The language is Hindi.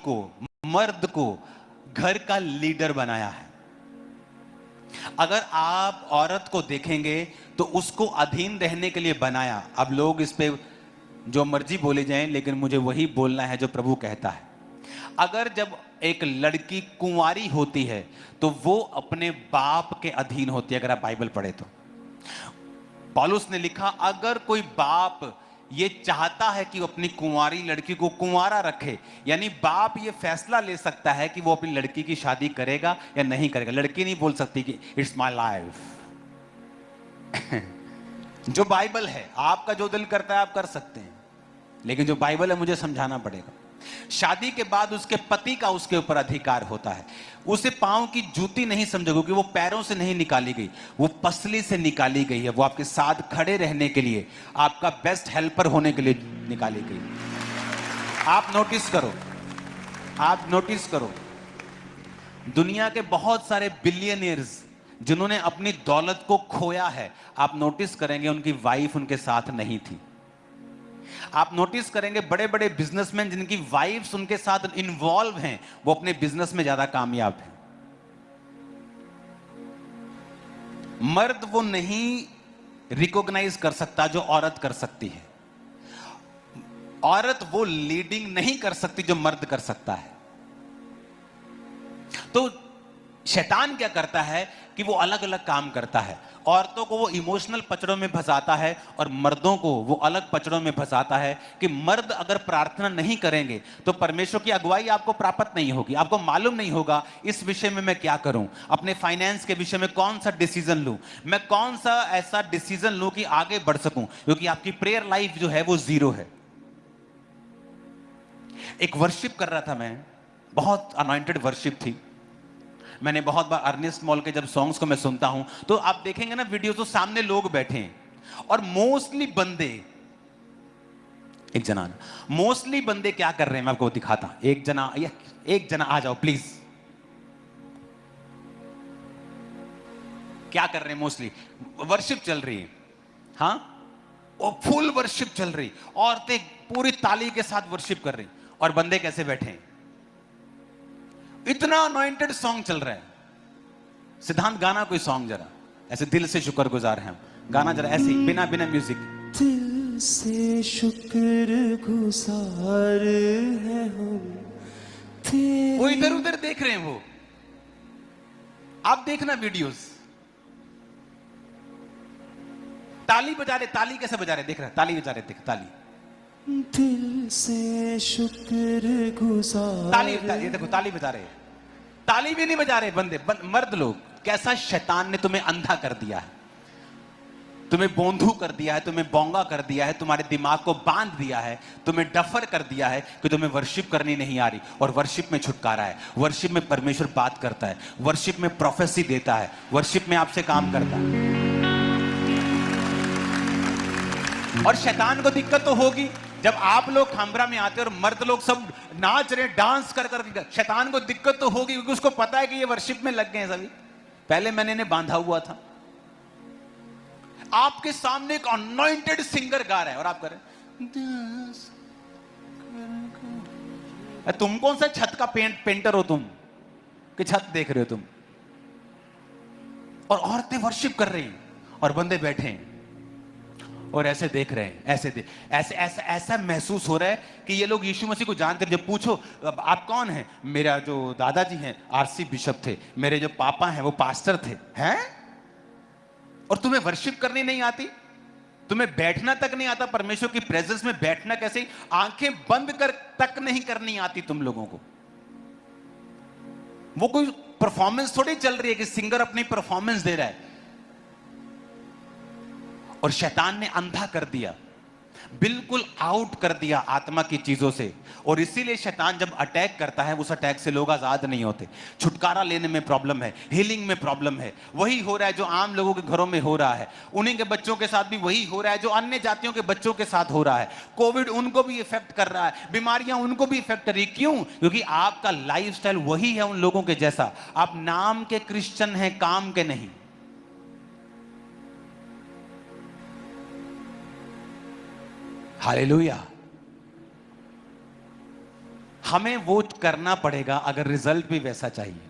को, मर्द को घर का लीडर बनाया है। अगर आप औरत को देखेंगे तो उसको अधीन रहने के लिए बनाया। अब लोग इस पे जो मर्जी बोले जाएं, लेकिन मुझे वही बोलना है जो प्रभु कहता है। अगर जब एक लड़की कुंवारी होती है तो वो अपने बाप के अधीन होती है। अगर आप बाइबल पढ़े तो पौलुस ने लिखा, अगर कोई बाप ये चाहता है कि वो अपनी कुंवारी लड़की को कुंवारा रखे, यानी बाप ये फैसला ले सकता है कि वो अपनी लड़की की शादी करेगा या नहीं करेगा। लड़की नहीं बोल सकती कि इट्स माय लाइफ। जो बाइबल है, आपका जो दिल करता है आप कर सकते हैं, लेकिन जो बाइबल है मुझे समझाना पड़ेगा। शादी के बाद उसके पति का उसके ऊपर अधिकार होता है। उसे पांव की जूती नहीं समझो, क्योंकि वो पैरों से नहीं निकाली गई, वो पसली से निकाली गई है। वो आपके साथ खड़े रहने के लिए, आपका बेस्ट हेल्पर होने के लिए निकाली गई। आप नोटिस करो, आप नोटिस करो, दुनिया के बहुत सारे बिलियनियर्स जिन्होंने अपनी दौलत को खोया है, आप नोटिस करेंगे उनकी वाइफ उनके साथ नहीं थी। आप नोटिस करेंगे बड़े बड़े बिजनेसमैन जिनकी वाइफ्स उनके साथ इन्वॉल्व हैं, वो अपने बिजनेस में ज्यादा कामयाब हैं। मर्द वो नहीं रिकॉग्नाइज कर सकता जो औरत कर सकती है। औरत वो लीडिंग नहीं कर सकती जो मर्द कर सकता है। तो शैतान क्या करता है कि वो अलग अलग काम करता है। औरतों को वो इमोशनल पचड़ों में फंसाता है और मर्दों को वो अलग पचड़ों में फंसाता है कि मर्द अगर प्रार्थना नहीं करेंगे तो परमेश्वर की अगुवाई आपको प्राप्त नहीं होगी। आपको मालूम नहीं होगा इस विषय में मैं क्या करूं, अपने फाइनेंस के विषय में कौन सा डिसीजन लूं, मैं कौन सा ऐसा डिसीजन लूं कि आगे बढ़ सकूं, क्योंकि आपकी प्रेयर लाइफ जो है वो जीरो है। एक वर्शिप कर रहा था मैं, बहुत अनॉइंटेड वर्शिप थी। मैंने बहुत बार अर्नेस्ट मॉल के जब सॉन्ग्स को मैं सुनता हूं तो आप देखेंगे ना वीडियो, तो सामने लोग बैठे हैं और मोस्टली बंदे, मोस्टली बंदे क्या कर रहे हैं मैं आपको दिखाता हूं। एक जना आ जाओ प्लीज। क्या कर रहे हैं? मोस्टली वर्शिप चल रही है, हाँ, और फुल वर्शिप चल रही, औरतें पूरी ताली के साथ वर्शिप कर रही, और बंदे कैसे बैठे हैं? इतना अनॉइंटेड सॉन्ग चल रहा है। सिद्धांत गाना कोई सॉन्ग जरा ऐसे दिल से शुक्रगुजार हैं, गाना जरा ऐसे ही बिना म्यूजिक। दिल से शुक्रगुजार है हम, वो इधर उधर देख रहे हैं। वो आप देखना वीडियोस, ताली बजा रहे, ताली कैसे बजा रहे देख रहे, ताली बजा रहे, देख ताली, दिल से शुक्रगुजार। ताली ये देखो ताली बजा रहे, ताली भी नहीं बजा रहे बंदे, मर्द लोग। कैसा शैतान ने तुम्हें अंधा कर दिया है, तुम्हें बोंधू कर दिया है, तुम्हें बोंगा कर दिया है, तुम्हारे दिमाग को बांध दिया है, तुम्हें डफर कर दिया है कि तुम्हें वर्शिप करनी नहीं आ रही। और वर्शिप में छुटकारा है, वर्शिप में परमेश्वर बात करता है, वर्शिप में प्रोफेसी देता है, वर्शिप में आपसे काम करता है। और शैतान को दिक्कत तो होगी जब आप लोग खामरा में आते और मर्द लोग सब नाच रहे, डांस कर कर। शैतान को दिक्कत तो होगी क्योंकि उसको पता है कि ये वर्शिप में लग गए हैं सभी। पहले मैंने इन्हें बांधा हुआ था, आपके सामने एक अनॉइंटेड सिंगर गा रहा है और आप कर रहे, तुम कौन सा छत का पेंटर हो तुम कि छत देख रहे हो तुम? और औरतें वर्शिप कर रही हैं और बंदे बैठे हैं और ऐसे देख रहे हैं, ऐसे ऐसा महसूस हो रहा है कि ये लोग यीशु मसीह को जानते हैं। जब पूछो आप कौन हैं, मेरा जो दादाजी हैं आरसी बिशप थे, मेरे जो पापा हैं वो पास्टर थे, हैं? और तुम्हें वर्शिप करनी नहीं आती, तुम्हें बैठना तक नहीं आता, परमेश्वर की प्रेजेंस में बैठना कैसे, आंखें बंद कर तक नहीं करनी आती तुम लोगों को। वो कोई परफॉर्मेंस थोड़ी चल रही है कि सिंगर अपनी परफॉर्मेंस दे रहा है। और शैतान ने अंधा कर दिया, बिल्कुल आउट कर दिया आत्मा की चीजों से। और इसीलिए शैतान जब अटैक करता है, उस अटैक से लोग आजाद नहीं होते। छुटकारा लेने में प्रॉब्लम है, हीलिंग में प्रॉब्लम है। वही हो रहा है जो आम लोगों के घरों में हो रहा है, उन्हीं के बच्चों के साथ भी वही हो रहा है जो अन्य जातियों के बच्चों के साथ हो रहा है। कोविड उनको भी इफेक्ट कर रहा है, बीमारियां उनको भी इफेक्ट कर रही। क्यों? क्योंकि आपका लाइफस्टाइल वही है उन लोगों के जैसा। आप नाम के क्रिश्चियन हैं, काम के नहीं। हालेलुया, हमें वो करना पड़ेगा अगर रिजल्ट भी वैसा चाहिए।